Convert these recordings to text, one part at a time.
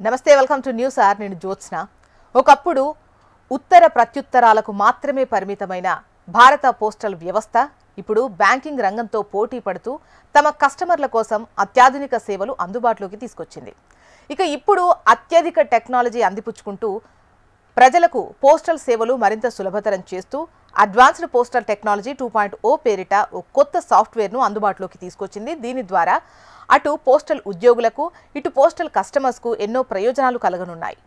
నమస్తే welcome to news are నేను జ్యోత్స్న. ఒకప్పుడు ఉత్తర ప్రత్యుత్తరాలకు మాత్రమే పరిమితమైన భారత పోస్టల్ వ్యవస్థ ఇప్పుడు బ్యాంకింగ్ రంగంతో పోటీ పడుతూ తమ కస్టమర్ల కోసం అత్యాధునిక సేవలు అందుబాటులోకి తీసుకొచ్చింది. ఇప్పుడు అత్యధిక టెక్నాలజీ అందిపుచ్చుకుంటూ ప్రజలకు పోస్టల్ సేవలు మరింత సులభతరం చేస్తూ అడ్వాన్స్డ్ పోస్టల్ టెక్నాలజీ 2.0 పేరిట ఒక కొత్త సాఫ్ట్వేర్ను అందుబాటులోకి తీసుకొచ్చింది. దీని ద్వారా అటు పోస్టల్ ఉద్యోగులకు ఇటు పోస్టల్ కస్టమర్స్కు ఎన్నో ప్రయోజనాలు కలగనున్నాయి.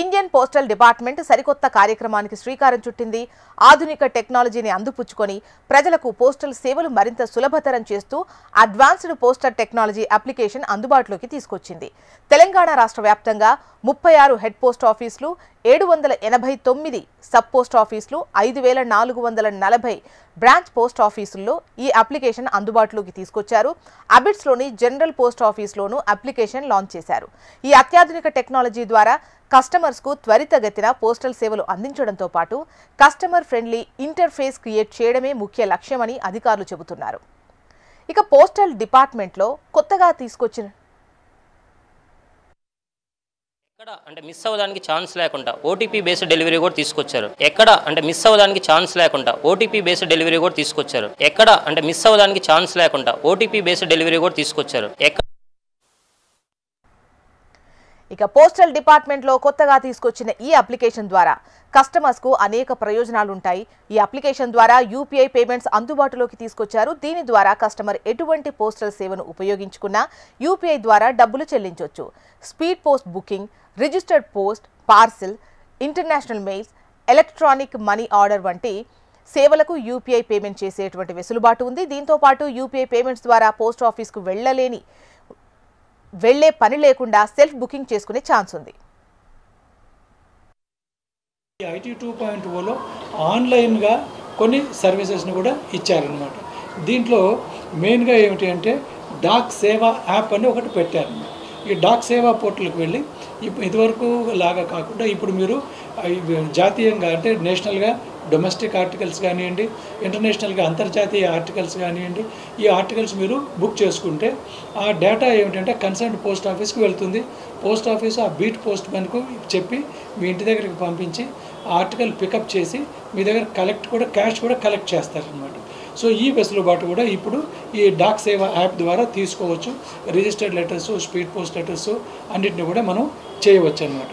ఇండియన్ పోస్టల్ డిపార్ట్మెంట్ సరికొత్త కార్యక్రమానికి శ్రీకారం చుట్టింది. ఆధునిక టెక్నాలజీని అందిపుచ్చుకొని ప్రజలకు పోస్టల్ సేవలు మరింత సులభతరం చేస్తూ అడ్వాన్స్డ్ పోస్టల్ టెక్నాలజీ అప్లికేషన్ అందుబాటులోకి తీసుకొచ్చింది. తెలంగాణ రాష్ట్ర వ్యాప్తంగా 36 హెడ్ పోస్ట్ ఆఫీసులు, 789 సబ్ పోస్ట్ ఆఫీసులు, 5440 బ్రాంచ్ పోస్ట్ ఆఫీసుల్లో ఈ అప్లికేషన్ అందుబాటులోకి తీసుకొచ్చారు. అబిడ్స్లోని జనరల్ పోస్ట్ ఆఫీసులోనూ అప్లికేషన్ లాంచ్ చేశారు. ఈ అత్యాధునిక టెక్నాలజీ ద్వారా కస్టమర్స్కు త్వరితగతిన పోస్టల్ సేవలు అందించడంతో పాటు కస్టమర్ ఫ్రెండ్లీ ఇంటర్ఫేస్ క్రియేట్ చేయడమే ముఖ్య లక్ష్యమని అధికారులు చెబుతున్నారు. పోస్టల్ డిపార్ట్మెంట్లో కొత్తగా తీసుకొచ్చిన మిస్ అవ్వడానికి ఛాన్స్ లేకుండా ఓటీపీ బేస్డ్ డెలివరీ కూడా తీసుకొచ్చారు. మిస్ అవ్వడానికి ఛాన్స్ లేకుండా ఓటీపీ బేస్డ్ డెలివరీ కూడా తీసుకొచ్చారు. మిస్ అవ్వడానికి ఛాన్స్ లేకుండా ఓటీపీ బేస్డ్ డెలివరీ కూడా తీసుకొచ్చారు. పోస్టల్ డిపార్ట్మెంట్లో కొత్తగా తీసుకొచ్చిన ఈ అప్లికేషన్ ద్వారా కస్టమర్స్కు అనేక ప్రయోజనాలు ఉంటాయి. ఈ అప్లికేషన్ ద్వారా యూపీఐ పేమెంట్స్ అందుబాటులోకి తీసుకొచ్చారు. దీని ద్వారా కస్టమర్ ఎటువంటి పోస్టల్ సేవను ఉపయోగించుకున్నా యూపీఐ ద్వారా డబ్బులు చెల్లించవచ్చు. Speed post booking, registered post, parcel, international mails, electronic money order వంటి సేవలకు యూపీఐ పేమెంట్ చేసేటువంటి వెసులుబాటు ఉంది. దీంతో పాటు యూపీఐ పేమెంట్స్ ద్వారా పోస్ట్ ఆఫీస్కు వెళ్లే పని లేకుండా సెల్ఫ్ బుకింగ్ చేసుకునే ఛాన్స్ ఉంది. ఐటీ 2.0లో ఆన్లైన్గా కొన్ని సర్వీసెస్ని కూడా ఇచ్చారనమాట. దీంట్లో మెయిన్గా ఏమిటి అంటే డాక్ సేవా యాప్ అని ఒకటి పెట్టారన్నమాట. ఈ డాక్ సేవా పోర్టల్కి వెళ్ళి ఇదివరకు లాగా కాకుండా ఇప్పుడు మీరు జాతీయంగా అంటే నేషనల్గా డొమెస్టిక్ ఆర్టికల్స్ కానివ్వండి, ఇంటర్నేషనల్గా అంతర్జాతీయ ఆర్టికల్స్ కానివ్వండి, ఈ ఆర్టికల్స్ మీరు బుక్ చేసుకుంటే ఆ డేటా ఏమిటంటే కన్సర్న్ పోస్ట్ ఆఫీస్కి వెళ్తుంది. పోస్ట్ ఆఫీస్ ఆ బీట్ పోస్ట్ మ్యాన్కు చెప్పి మీ ఇంటి దగ్గరికి పంపించి ఆ ఆర్టికల్ పికప్ చేసి మీ దగ్గర క్యాష్ కూడా కలెక్ట్ చేస్తారనమాట. సో ఈ వెసులుబాటు కూడా ఇప్పుడు ఈ డాక్ సేవా యాప్ ద్వారా తీసుకోవచ్చు. Registered letters, speed post letters అన్నిటిని కూడా మనం చేయవచ్చు అన్నమాట.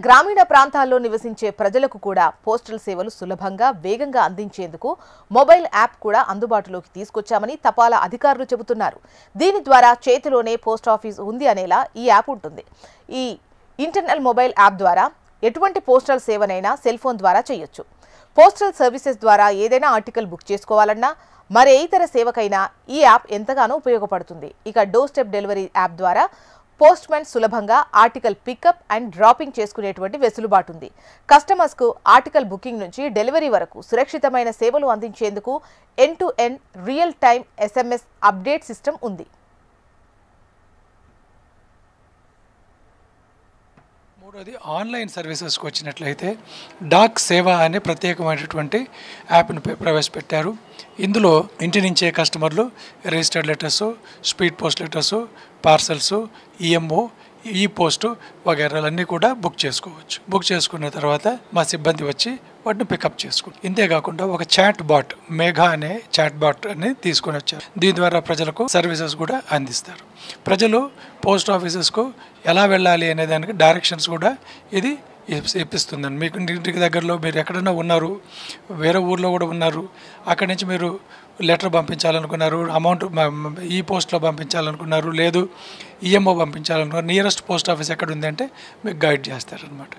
గ్రామీణ ప్రాంతాల్లో నివసించే ప్రజలకు కూడా పోస్టల్ సేవలు సులభంగా వేగంగా అందించేందుకు మొబైల్ యాప్ కూడా అందుబాటులోకి తీసుకొచ్చామని తపాలా అధికారులు చెబుతున్నారు. దీని ద్వారా చేతిలోనే పోస్ట్ ఆఫీస్ ఉంది అనేలా ఈ యాప్ ఉంటుంది. ఈ ఇంటర్నల్ మొబైల్ యాప్ ద్వారా ఎటువంటి పోస్టల్ సేవనైనా సెల్ ఫోన్ ద్వారా చేయొచ్చు. పోస్టల్ సర్వీసెస్ ద్వారా ఏదైనా ఆర్టికల్ బుక్ చేసుకోవాలన్నా మరే ఇతర సేవకైనా ఈ యాప్ ఎంతగానో ఉపయోగపడుతుంది. డోర్ స్టెప్ డెలివరీ యాప్ ద్వారా పోస్ట్ మ్యాన్ సులభంగా ఆర్టికల్ పికప్ అండ్ డ్రాపింగ్ చేసుకునేటువంటి వెసులుబాటు ఉంది. కస్టమర్స్కు ఆర్టికల్ బుకింగ్ నుంచి డెలివరీ వరకు సురక్షితమైన సేవలు అందించేందుకు end to end real time SMS update system ఉంది. మూడోది ఆన్లైన్ సర్వీసెస్కి వచ్చినట్లయితే డాక్ సేవ అనే ప్రత్యేకమైనటువంటి యాప్ను ప్రవేశపెట్టారు. ఇందులో ఇంటి నుంచే కస్టమర్లు registered letters, speed post letters, parcels, EMO, e post వగైరాలన్నీ కూడా బుక్ చేసుకోవచ్చు. బుక్ చేసుకున్న తర్వాత మా సిబ్బంది వచ్చి వాటిని పికప్ చేసుకుంటారు. ఇంతేకాకుండా ఒక చాట్ బాట్, మేఘా అనే చాట్ బాట్ అని తీసుకొని వచ్చారు. దీని ద్వారా ప్రజలకు సర్వీసెస్ కూడా అందిస్తారు. ప్రజలు పోస్ట్ ఆఫీసెస్కు ఎలా వెళ్ళాలి అనే దానికి డైరెక్షన్స్ కూడా ఇది ఇప్పిస్తుందండి. మీకు ఇంటికి దగ్గరలో మీరు ఎక్కడైనా ఉన్నారు, వేరే ఊర్లో కూడా ఉన్నారు, అక్కడి నుంచి మీరు లెటర్ పంపించాలనుకున్నారు, అమౌంట్ ఈ పోస్ట్లో పంపించాలనుకున్నారు, లేదు ఈఎంఓ పంపించాలనుకున్నారు, నియరెస్ట్ పోస్ట్ ఆఫీస్ ఎక్కడ ఉంది అంటే మీకు గైడ్ చేస్తారనమాట.